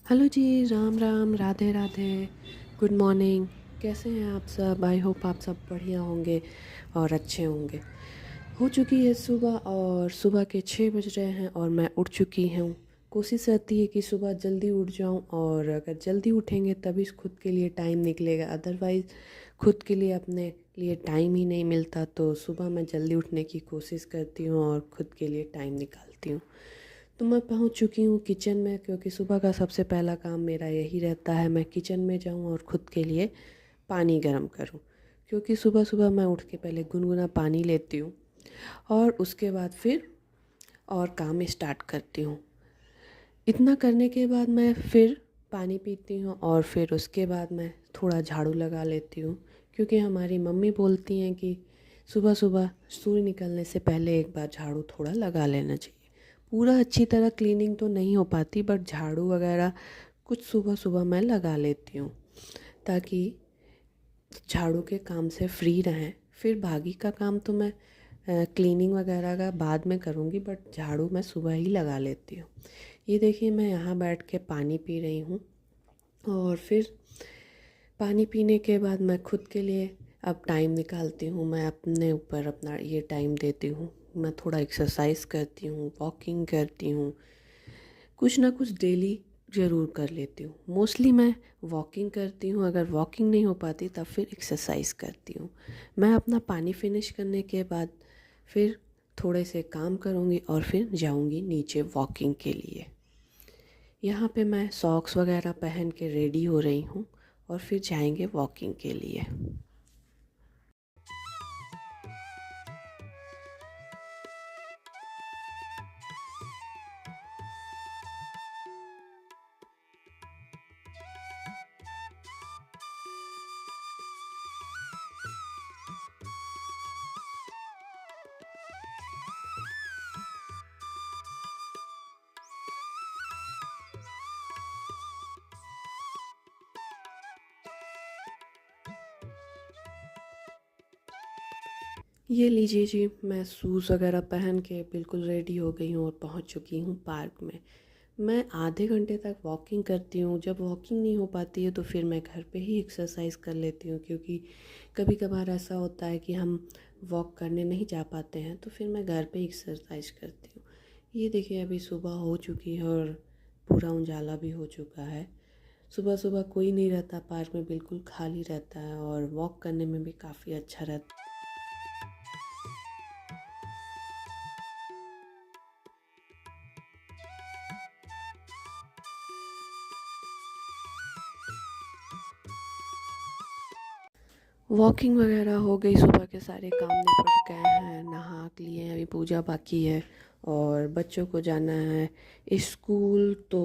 Hello जी, Ram Ram, Radhe Radhe, good morning. कैसे हैं आप सब? आई होप आप सब बढ़िया होंगे और अच्छे होंगे। हो चुकी है सुबह और सुबह के 6 बज रहे हैं और मैं उठ चुकी हूँ। कोशिश रहती है कि सुबह जल्दी उठ जाऊँ और अगर जल्दी उठेंगे तभी खुद के लिए टाइम निकलेगा, अदरवाइज़ खुद के लिए अपने लिए टाइम ही नहीं मिलता। तो सुबह मैं जल्दी उठने की कोशिश करती हूँ और खुद के लिए टाइम निकालती हूँ। तो मैं पहुंच चुकी हूँ किचन में, क्योंकि सुबह का सबसे पहला काम मेरा यही रहता है, मैं किचन में जाऊँ और ख़ुद के लिए पानी गर्म करूँ। क्योंकि सुबह सुबह मैं उठ के पहले गुनगुना पानी लेती हूँ और उसके बाद फिर और काम स्टार्ट करती हूँ। इतना करने के बाद मैं फिर पानी पीती हूँ और फिर उसके बाद मैं थोड़ा झाड़ू लगा लेती हूँ। क्योंकि हमारी मम्मी बोलती हैं कि सुबह सुबह सूर्य निकलने से पहले एक बार झाड़ू थोड़ा लगा लेना चाहिए। पूरा अच्छी तरह क्लीनिंग तो नहीं हो पाती, बट झाड़ू वगैरह कुछ सुबह सुबह मैं लगा लेती हूँ ताकि झाड़ू के काम से फ्री रहें। फिर बाकी का काम तो मैं क्लीनिंग वगैरह का बाद में करूँगी, बट झाड़ू मैं सुबह ही लगा लेती हूँ। ये देखिए, मैं यहाँ बैठ के पानी पी रही हूँ और फिर पानी पीने के बाद मैं खुद के लिए अब टाइम निकालती हूँ। मैं अपने ऊपर अपना ये टाइम देती हूँ। मैं थोड़ा एक्सरसाइज करती हूँ, वॉकिंग करती हूँ, कुछ ना कुछ डेली ज़रूर कर लेती हूँ। मोस्टली मैं वॉकिंग करती हूँ, अगर वॉकिंग नहीं हो पाती तब फिर एक्सरसाइज करती हूँ। मैं अपना पानी फिनिश करने के बाद फिर थोड़े से काम करूँगी और फिर जाऊँगी नीचे वॉकिंग के लिए। यहाँ पे मैं सॉक्स वगैरह पहन के रेडी हो रही हूँ और फिर जाएंगे वॉकिंग के लिए। ये लीजिए जी, मैं शूज़ वगैरह पहन के बिल्कुल रेडी हो गई हूँ और पहुँच चुकी हूँ पार्क में। मैं आधे घंटे तक वॉकिंग करती हूँ। जब वॉकिंग नहीं हो पाती है तो फिर मैं घर पे ही एक्सरसाइज कर लेती हूँ, क्योंकि कभी कभार ऐसा होता है कि हम वॉक करने नहीं जा पाते हैं, तो फिर मैं घर पे ही एक्सरसाइज करती हूँ। ये देखिए, अभी सुबह हो चुकी है और पूरा उजाला भी हो चुका है। सुबह सुबह कोई नहीं रहता पार्क में, बिल्कुल खाली रहता है और वॉक करने में भी काफ़ी अच्छा रहता है। वॉकिंग वगैरह हो गई, सुबह के सारे काम निपट गए हैं, नहा लिए हैं, अभी पूजा बाकी है और बच्चों को जाना है स्कूल। तो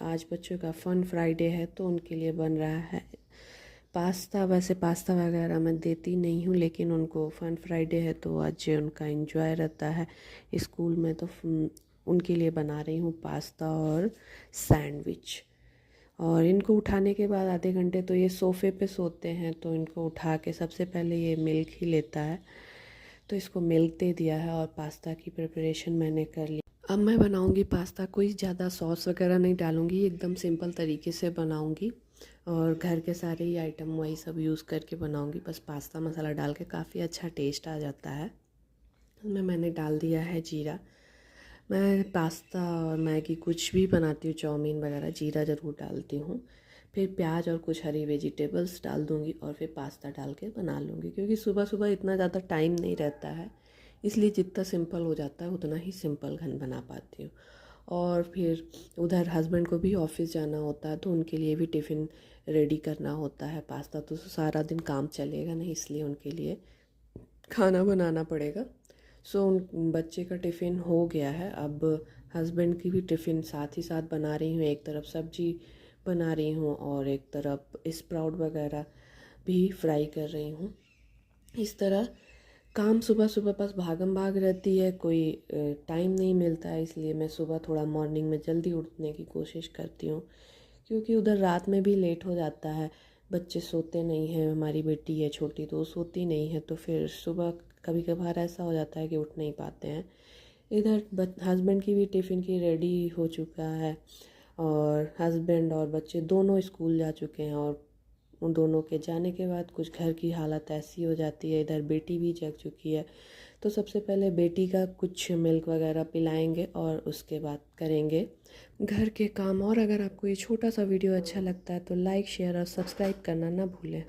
आज बच्चों का फन फ्राइडे है तो उनके लिए बन रहा है पास्ता। वैसे पास्ता वगैरह मैं देती नहीं हूँ, लेकिन उनको फन फ्राइडे है तो आज उनका एंजॉय रहता है स्कूल में, तो उनके लिए बना रही हूँ पास्ता और सैंडविच। और इनको उठाने के बाद आधे घंटे तो ये सोफ़े पे सोते हैं, तो इनको उठा के सबसे पहले ये मिल्क ही लेता है, तो इसको मिल्क दे दिया है और पास्ता की प्रिपरेशन मैंने कर ली। अब मैं बनाऊंगी पास्ता, कोई ज़्यादा सॉस वगैरह नहीं डालूंगी, एकदम सिंपल तरीके से बनाऊंगी और घर के सारे ही आइटम वही सब यूज़ करके बनाऊंगी। बस पास्ता मसाला डाल के काफ़ी अच्छा टेस्ट आ जाता है। मैंने डाल दिया है जीरा। मैं पास्ता और मैगी कुछ भी बनाती हूँ, चाउमीन वगैरह, जीरा ज़रूर डालती हूँ। फिर प्याज और कुछ हरी वेजिटेबल्स डाल दूँगी और फिर पास्ता डाल के बना लूँगी, क्योंकि सुबह सुबह इतना ज़्यादा टाइम नहीं रहता है, इसलिए जितना सिंपल हो जाता है उतना ही सिंपल खाना बना पाती हूँ। और फिर उधर हस्बैंड को भी ऑफिस जाना होता है तो उनके लिए भी टिफ़िन रेडी करना होता है। पास्ता तो सारा दिन काम चलेगा नहीं, इसलिए उनके लिए खाना बनाना पड़ेगा। सो उन बच्चे का टिफ़िन हो गया है। अब हस्बैंड की भी टिफ़िन साथ ही साथ बना रही हूँ, एक तरफ सब्जी बना रही हूँ और एक तरफ स्प्राउट वगैरह भी फ्राई कर रही हूँ। इस तरह काम सुबह सुबह बस भागम भाग रहती है, कोई टाइम नहीं मिलता है, इसलिए मैं सुबह थोड़ा मॉर्निंग में जल्दी उठने की कोशिश करती हूँ, क्योंकि उधर रात में भी लेट हो जाता है, बच्चे सोते नहीं हैं। हमारी बेटी है छोटी तो वो सोती नहीं है, तो फिर सुबह कभी कभार ऐसा हो जाता है कि उठ नहीं पाते हैं। इधर हस्बैंड की भी टिफ़िन की रेडी हो चुका है और हस्बैंड और बच्चे दोनों स्कूल जा चुके हैं। और उन दोनों के जाने के बाद कुछ घर की हालत ऐसी हो जाती है, इधर बेटी भी जग चुकी है। तो सबसे पहले बेटी का कुछ मिल्क वगैरह पिलाएंगे और उसके बाद करेंगे घर के काम। और अगर आपको ये छोटा सा वीडियो अच्छा लगता है तो लाइक शेयर और सब्सक्राइब करना ना भूलें।